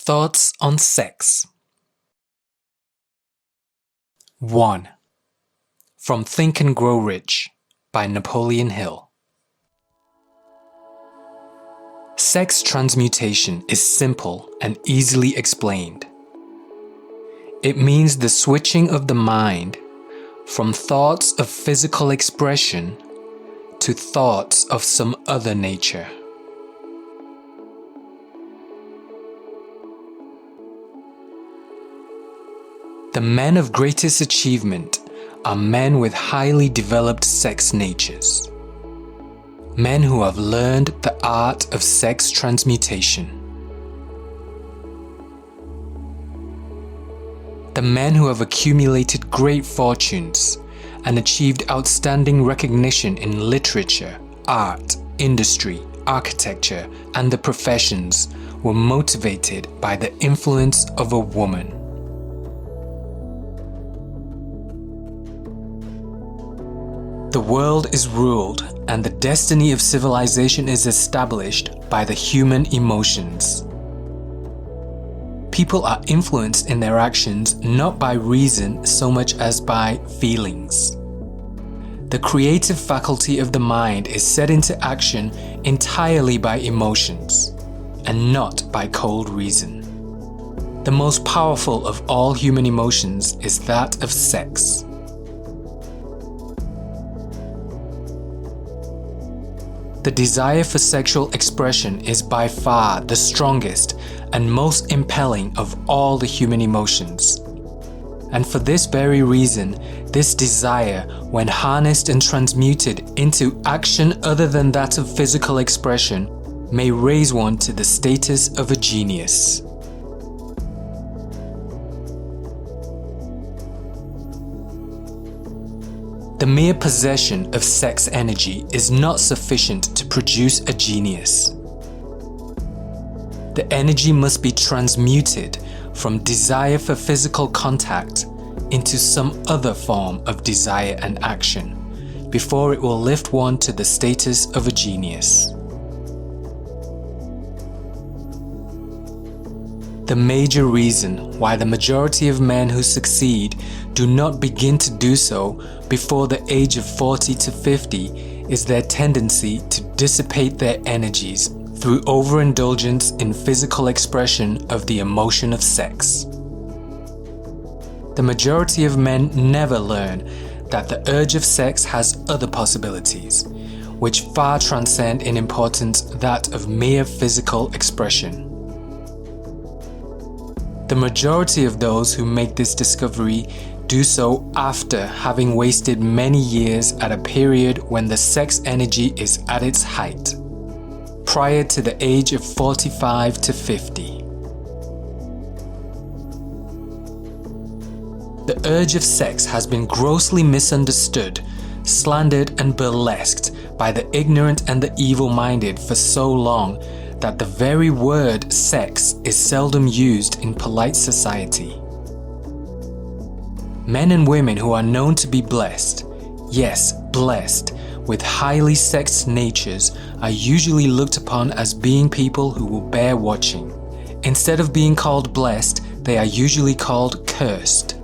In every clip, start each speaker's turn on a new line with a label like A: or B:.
A: Thoughts on Sex. 1. From Think and Grow Rich by Napoleon Hill. Sex transmutation is simple and easily explained. It means the switching of the mind from thoughts of physical expression to thoughts of some other nature. The men of greatest achievement are men with highly developed sex natures. Men who have learned the art of sex transmutation. The men who have accumulated great fortunes and achieved outstanding recognition in literature, art, industry, architecture, and the professions were motivated by the influence of a woman. The world is ruled and the destiny of civilization is established by the human emotions. People are influenced in their actions not by reason so much as by feelings. The creative faculty of the mind is set into action entirely by emotions and not by cold reason. The most powerful of all human emotions is that of sex. The desire for sexual expression is by far the strongest and most impelling of all the human emotions. And for this very reason, this desire, when harnessed and transmuted into action other than that of physical expression, may raise one to the status of a genius. The mere possession of sex energy is not sufficient to produce a genius. The energy must be transmuted from desire for physical contact into some other form of desire and action before it will lift one to the status of a genius. The major reason why the majority of men who succeed do not begin to do so before the age of 40 to 50 is their tendency to dissipate their energies through overindulgence in physical expression of the emotion of sex. The majority of men never learn that the urge of sex has other possibilities, which far transcend in importance that of mere physical expression. The majority of those who make this discovery do so after having wasted many years at a period when the sex energy is at its height, prior to the age of 45 to 50. The urge of sex has been grossly misunderstood, slandered and burlesqued by the ignorant and the evil-minded for so long that the very word sex is seldom used in polite society. Men and women who are known to be blessed, yes, blessed, with highly sexed natures are usually looked upon as being people who will bear watching. Instead of being called blessed, they are usually called cursed.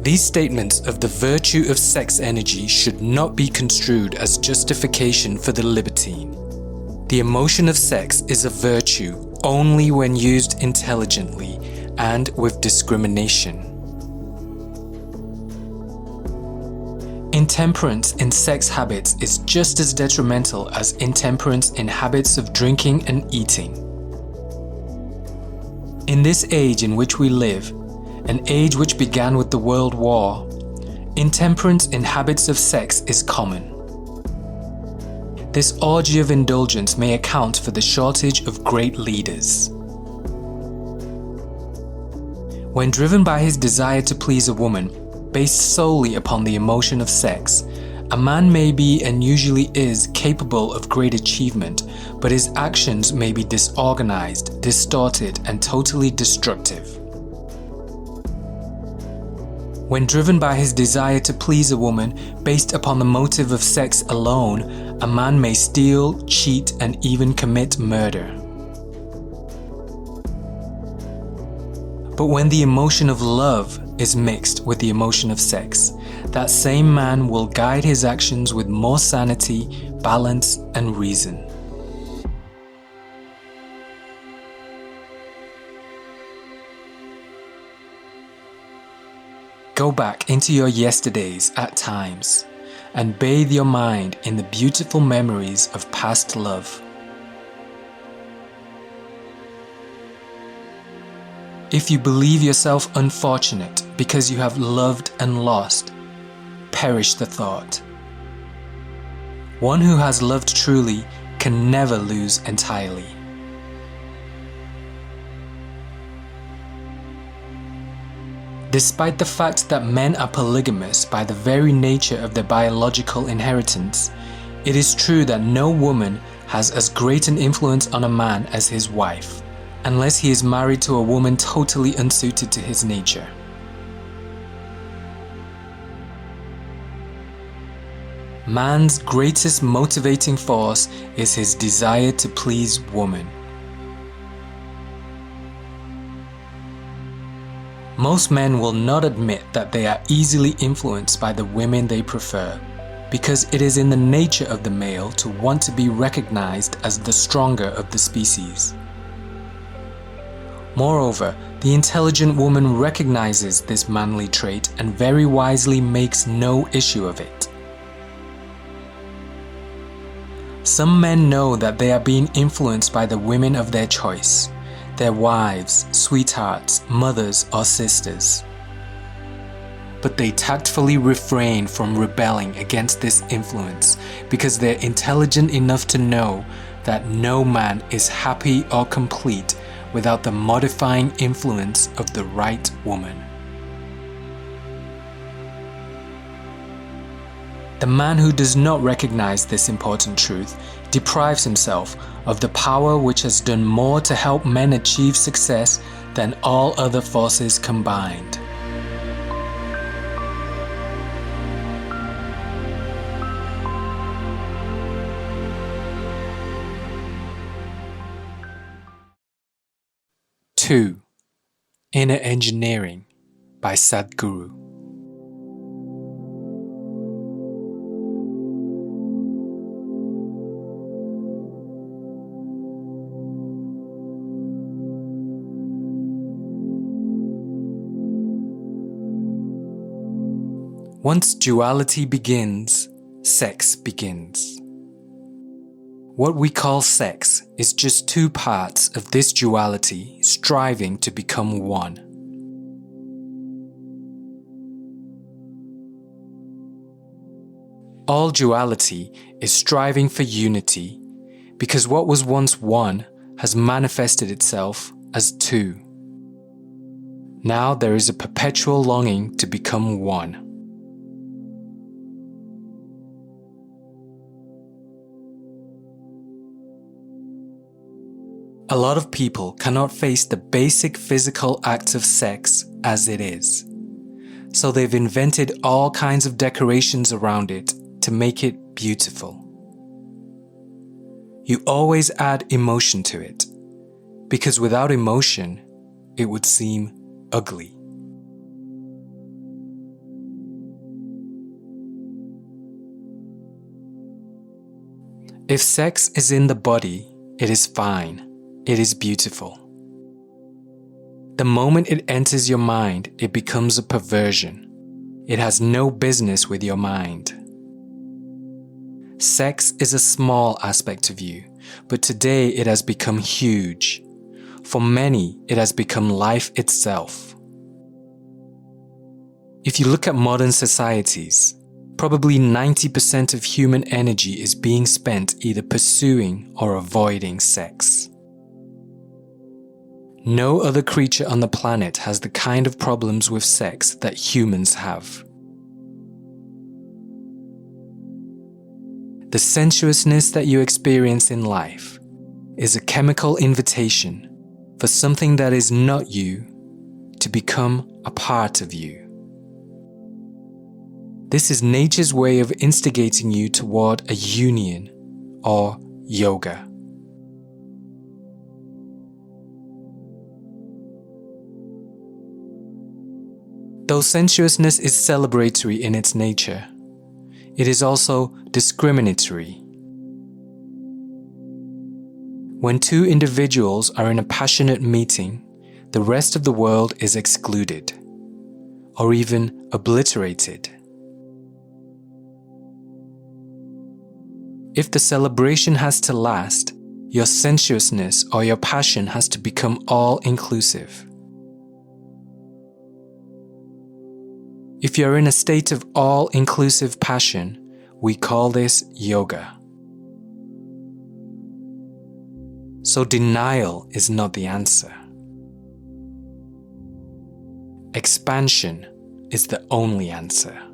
A: These statements of the virtue of sex energy should not be construed as justification for the libertine. The emotion of sex is a virtue only when used intelligently and with discrimination. Intemperance in sex habits is just as detrimental as intemperance in habits of drinking and eating. In this age in which we live, an age which began with the World War, intemperance in habits of sex is common. This orgy of indulgence may account for the shortage of great leaders. When driven by his desire to please a woman, based solely upon the emotion of sex, a man may be and usually is capable of great achievement, but his actions may be disorganized, distorted, and totally destructive. When driven by his desire to please a woman based upon the motive of sex alone, a man may steal, cheat, and even commit murder. But when the emotion of love is mixed with the emotion of sex, that same man will guide his actions with more sanity, balance, and reason. Go back into your yesterdays at times and bathe your mind in the beautiful memories of past love. If you believe yourself unfortunate because you have loved and lost, perish the thought. One who has loved truly can never lose entirely. Despite the fact that men are polygamous by the very nature of their biological inheritance, it is true that no woman has as great an influence on a man as his wife, unless he is married to a woman totally unsuited to his nature. Man's greatest motivating force is his desire to please woman. Most men will not admit that they are easily influenced by the women they prefer, because it is in the nature of the male to want to be recognized as the stronger of the species. Moreover, the intelligent woman recognizes this manly trait and very wisely makes no issue of it. Some men know that they are being influenced by the women of their choice, their wives, sweethearts, mothers, or sisters. But they tactfully refrain from rebelling against this influence because they're intelligent enough to know that no man is happy or complete without the modifying influence of the right woman. The man who does not recognize this important truth deprives himself of the power which has done more to help men achieve success than all other forces combined. Two, Inner Engineering by Sadhguru. Once duality begins, sex begins. What we call sex is just two parts of this duality striving to become one. All duality is striving for unity because what was once one has manifested itself as two. Now there is a perpetual longing to become one. A lot of people cannot face the basic physical act of sex as it is, so they've invented all kinds of decorations around it to make it beautiful. You always add emotion to it, because without emotion, it would seem ugly. If sex is in the body, it is fine. It is beautiful. The moment it enters your mind, it becomes a perversion. It has no business with your mind. Sex is a small aspect of you, but today it has become huge. For many, it has become life itself. If you look at modern societies, probably 90% of human energy is being spent either pursuing or avoiding sex. No other creature on the planet has the kind of problems with sex that humans have. The sensuousness that you experience in life is a chemical invitation for something that is not you to become a part of you. This is nature's way of instigating you toward a union or yoga. Though sensuousness is celebratory in its nature, it is also discriminatory. When two individuals are in a passionate meeting, the rest of the world is excluded, or even obliterated. If the celebration has to last, your sensuousness or your passion has to become all-inclusive. If you're in a state of all-inclusive passion, we call this yoga. So denial is not the answer. Expansion is the only answer.